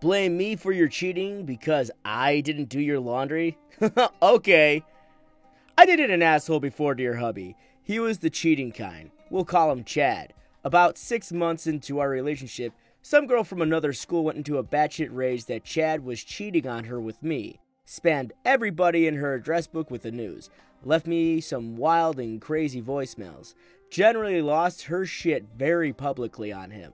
Blame me for your cheating because I didn't do your laundry? Okay. I dated an asshole before, dear hubby. He was the cheating kind. We'll call him Chad. About 6 months into our relationship, some girl from another school went into a batshit rage that Chad was cheating on her with me. Spammed everybody in her address book with the news. Left me some wild and crazy voicemails. Generally lost her shit very publicly on him.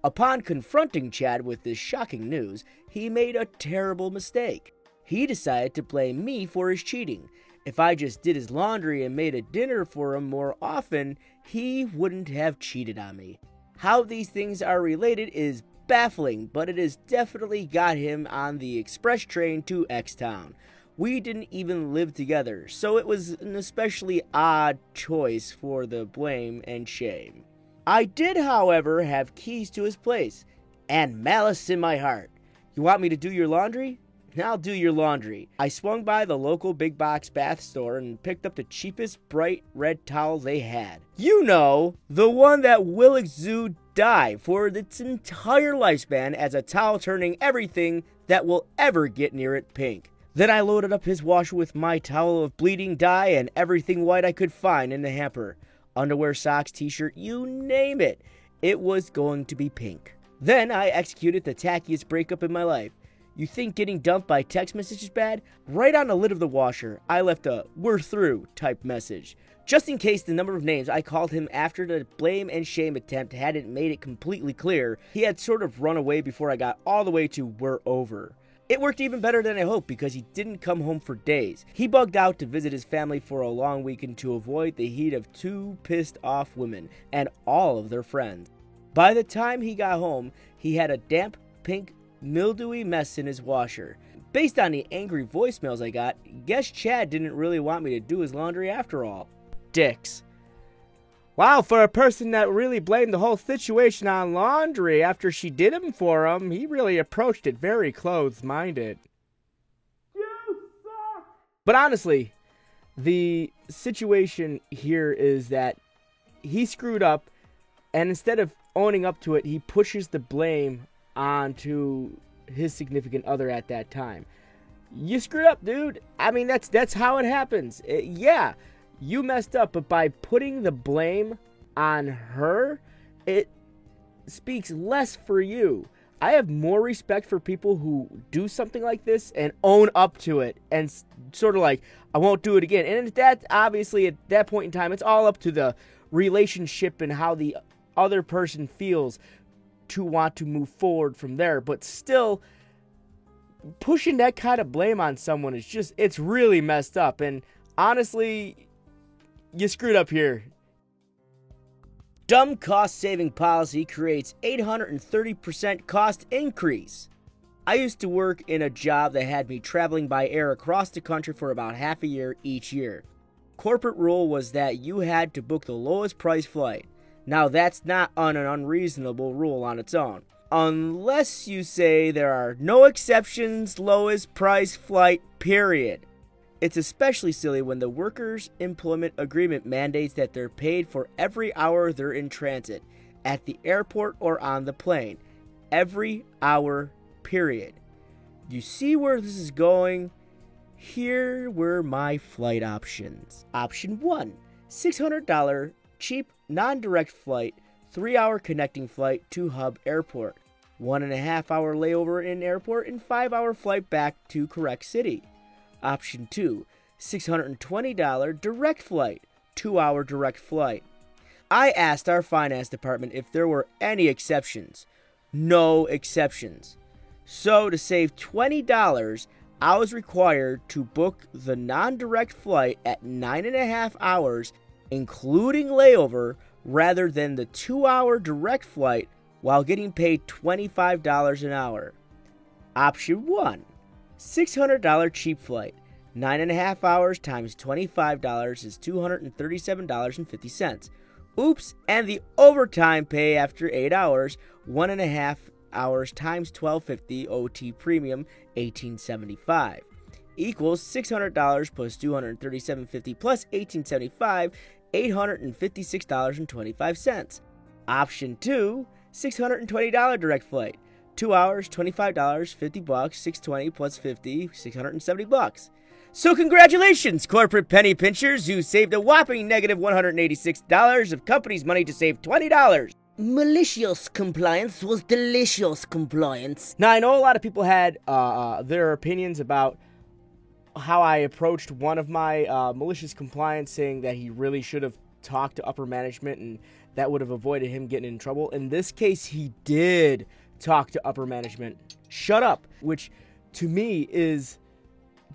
Upon confronting Chad with this shocking news, he made a terrible mistake. He decided to blame me for his cheating. If I just did his laundry and made a dinner for him more often, he wouldn't have cheated on me. How these things are related is baffling, but it has definitely got him on the express train to X-Town. We didn't even live together, so it was an especially odd choice for the blame and shame. I did, however, have keys to his place, and malice in my heart. You want me to do your laundry? I'll do your laundry. I swung by the local big box bath store and picked up the cheapest bright red towel they had. You know, the one that will exude dye for its entire lifespan as a towel turning everything that will ever get near it pink. Then I loaded up his washer with my towel of bleeding dye and everything white I could find in the hamper. Underwear, socks, t-shirt, you name it. It was going to be pink. Then I executed the tackiest breakup in my life. You think getting dumped by text message is bad? Right on the lid of the washer, I left a "we're through" type message. Just in case the number of names I called him after the blame and shame attempt hadn't made it completely clear, he had sort of run away before I got all the way to "we're over." It worked even better than I hoped because he didn't come home for days. He bugged out to visit his family for a long weekend to avoid the heat of 2 pissed off women and all of their friends. By the time he got home, he had a damp, pink, mildewy mess in his washer. Based on the angry voicemails I got, guess Chad didn't really want me to do his laundry after all. Dicks. Wow, for a person that really blamed the whole situation on laundry after she did him for him, he really approached it very closed-minded. You suck! But honestly, the situation here is that he screwed up, and instead of owning up to it, he pushes the blame onto his significant other at that time. You screwed up, dude. I mean, that's how it happens. Yeah. You messed up, but by putting the blame on her, it speaks less for you. I have more respect for people who do something like this and own up to it and sort of like, I won't do it again. And that, obviously, at that point in time, it's all up to the relationship and how the other person feels to want to move forward from there. But still, pushing that kind of blame on someone is just, it's really messed up. And honestly, you screwed up here. Dumb cost-saving policy creates 830% cost increase. I used to work in a job that had me traveling by air across the country for about half a year each year. Corporate rule was that you had to book the lowest price flight. Now that's not an unreasonable rule on its own. Unless you say there are no exceptions, lowest price flight, period. It's especially silly when the workers' employment agreement mandates that they're paid for every hour they're in transit, at the airport or on the plane. Every hour, period. You see where this is going? Here were my flight options. Option 1, $600 cheap non-direct flight, 3-hour connecting flight to Hub Airport, 1.5-hour layover in airport, and 5-hour flight back to correct city. Option 2, $620 direct flight, 2-hour direct flight. I asked our finance department if there were any exceptions. No exceptions. So to save $20, I was required to book the non-direct flight at 9.5 hours, including layover, rather than the 2-hour direct flight while getting paid $25 an hour. Option 1, $600 cheap flight, 9.5 hours times $25 is $237.50. Oops, and the overtime pay after 8 hours, 1.5 hours times $12.50 OT premium, $18.75. Equals $600 plus $237.50 plus $18.75, $856.25. Option 2, $620 direct flight, 2 hours, $25, $50, $620 plus 50, $670. So congratulations, corporate penny pinchers, who saved a whopping negative $186 of company's money to save $20. Malicious compliance was delicious compliance. Now, I know a lot of people had their opinions about how I approached one of my malicious compliance, saying that he really should have talked to upper management and that would have avoided him getting in trouble. In this case, he did talk to upper management. Shut up, which to me is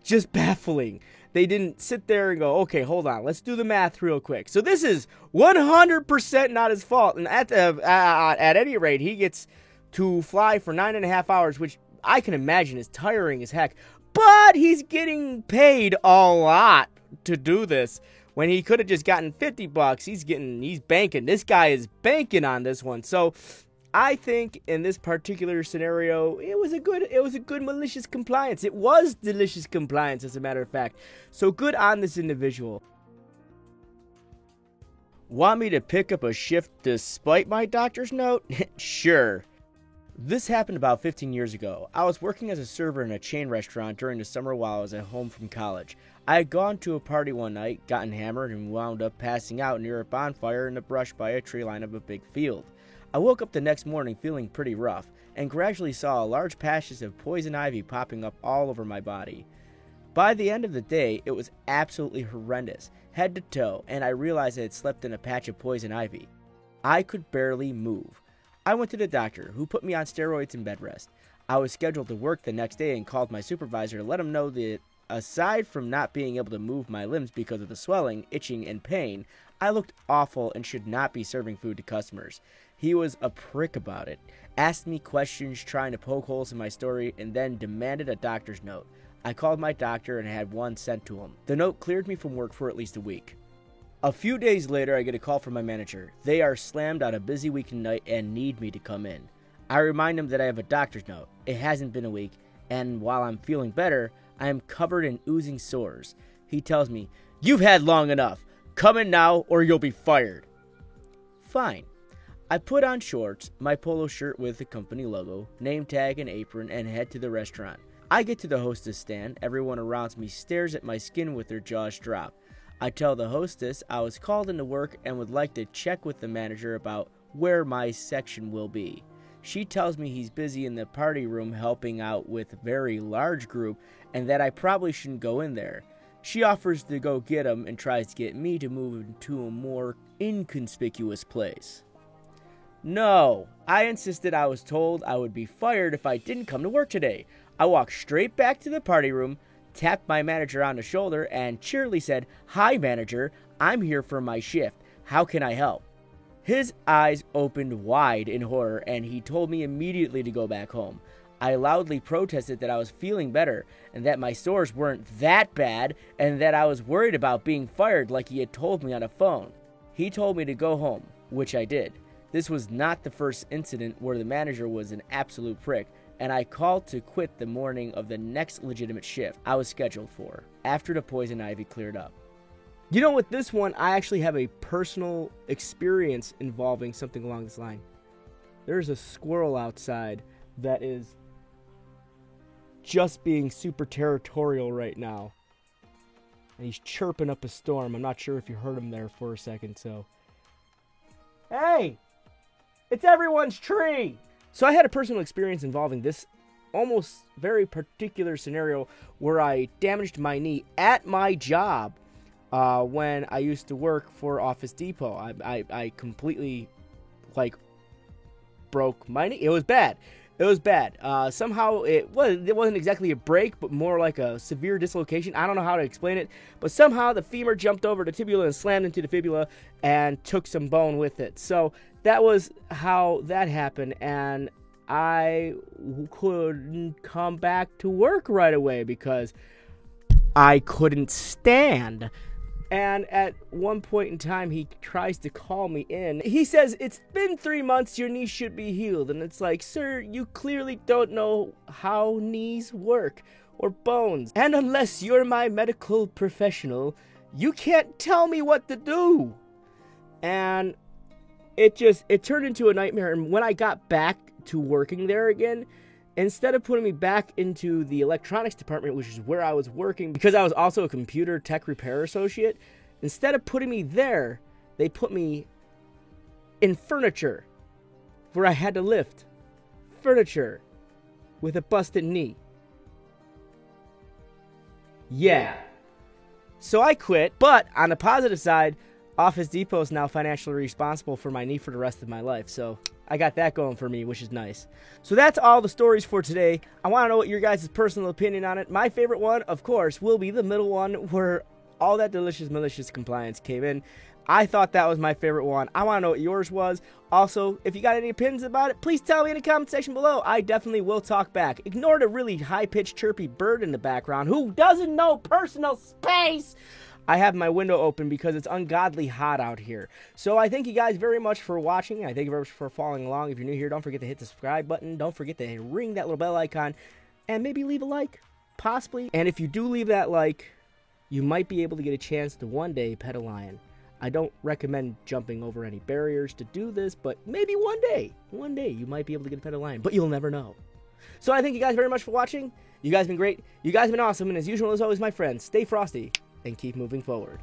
just baffling. They didn't sit there and go, okay, hold on, let's do the math real quick. So this is 100% not his fault. And at any rate, he gets to fly for 9.5 hours, which I can imagine is tiring as heck. But he's getting paid a lot to do this. When he could have just gotten $50, he's banking. This guy is banking on this one. So I think in this particular scenario, it was a good malicious compliance. It was delicious compliance, as a matter of fact. So good on this individual. Want me to pick up a shift despite my doctor's note? Sure. This happened about 15 years ago. I was working as a server in a chain restaurant during the summer while I was at home from college. I had gone to a party one night, gotten hammered, and wound up passing out near a bonfire in the brush by a tree line of a big field. I woke up the next morning feeling pretty rough, and gradually saw large patches of poison ivy popping up all over my body. By the end of the day, it was absolutely horrendous, head to toe, and I realized I had slept in a patch of poison ivy. I could barely move. I went to the doctor, who put me on steroids and bed rest. I was scheduled to work the next day and called my supervisor to let him know that aside from not being able to move my limbs because of the swelling, itching, and pain, I looked awful and should not be serving food to customers. He was a prick about it, asked me questions trying to poke holes in my story, and then demanded a doctor's note. I called my doctor and had one sent to him. The note cleared me from work for at least a week. A few days later, I get a call from my manager. They are slammed on a busy weekend night and need me to come in. I remind them that I have a doctor's note. It hasn't been a week, and while I'm feeling better, I am covered in oozing sores. He tells me, "You've had long enough. Come in now or you'll be fired." Fine. I put on shorts, my polo shirt with the company logo, name tag, and apron, and head to the restaurant. I get to the hostess stand. Everyone around me stares at my skin with their jaws dropped. I tell the hostess I was called into work and would like to check with the manager about where my section will be. She tells me he's busy in the party room helping out with a very large group and that I probably shouldn't go in there. She offers to go get him and tries to get me to move into a more inconspicuous place. No, I insisted I was told I would be fired if I didn't come to work today. I walked straight back to the party room, tapped my manager on the shoulder, and cheerily said, "Hi, manager. I'm here for my shift. How can I help?" His eyes opened wide in horror, and he told me immediately to go back home. I loudly protested that I was feeling better, and that my sores weren't that bad, and that I was worried about being fired like he had told me on the phone. He told me to go home, which I did. This was not the first incident where the manager was an absolute prick, and I called to quit the morning of the next legitimate shift I was scheduled for, after the poison ivy cleared up. You know, with this one, I actually have a personal experience involving something along this line. There's a squirrel outside that is just being super territorial right now. And he's chirping up a storm. I'm not sure if you heard him there for a second, so. Hey! It's everyone's tree! So I had a personal experience involving this almost very particular scenario where I damaged my knee at my job when I used to work for Office Depot. I completely, broke my knee. It was bad. It was bad. Somehow it wasn't exactly a break, but more like a severe dislocation. I don't know how to explain it, but somehow the femur jumped over the tibula and slammed into the fibula and took some bone with it. So that was how that happened, and I couldn't come back to work right away because I couldn't stand. And at one point in time, he tries to call me in. He says, "It's been 3 months, your knee should be healed." And it's like, sir, you clearly don't know how knees work or bones. And unless you're my medical professional, you can't tell me what to do. And it turned into a nightmare. And when I got back to working there again. Instead of putting me back into the electronics department, which is where I was working, because I was also a computer tech repair associate, instead of putting me there, they put me in furniture, where I had to lift furniture with a busted knee. Yeah. So I quit, but on the positive side, Office Depot is now financially responsible for my knee for the rest of my life. So I got that going for me, which is nice. So that's all the stories for today. I want to know what your guys' personal opinion on it. My favorite one, of course, will be the middle one where all that delicious, malicious compliance came in. I thought that was my favorite one. I want to know what yours was. Also, if you got any opinions about it, please tell me in the comment section below. I definitely will talk back. Ignore the really high-pitched, chirpy bird in the background who doesn't know personal space. I have my window open because it's ungodly hot out here. So I thank you guys very much for watching. I thank you very much for following along. If you're new here, don't forget to hit the subscribe button. Don't forget to ring that little bell icon. And maybe leave a like, possibly. And if you do leave that like, you might be able to get a chance to one day pet a lion. I don't recommend jumping over any barriers to do this, but maybe one day you might be able to get a pet a lion, but you'll never know. So I thank you guys very much for watching. You guys have been great. You guys have been awesome. And as usual, as always, my friends, stay frosty and keep moving forward.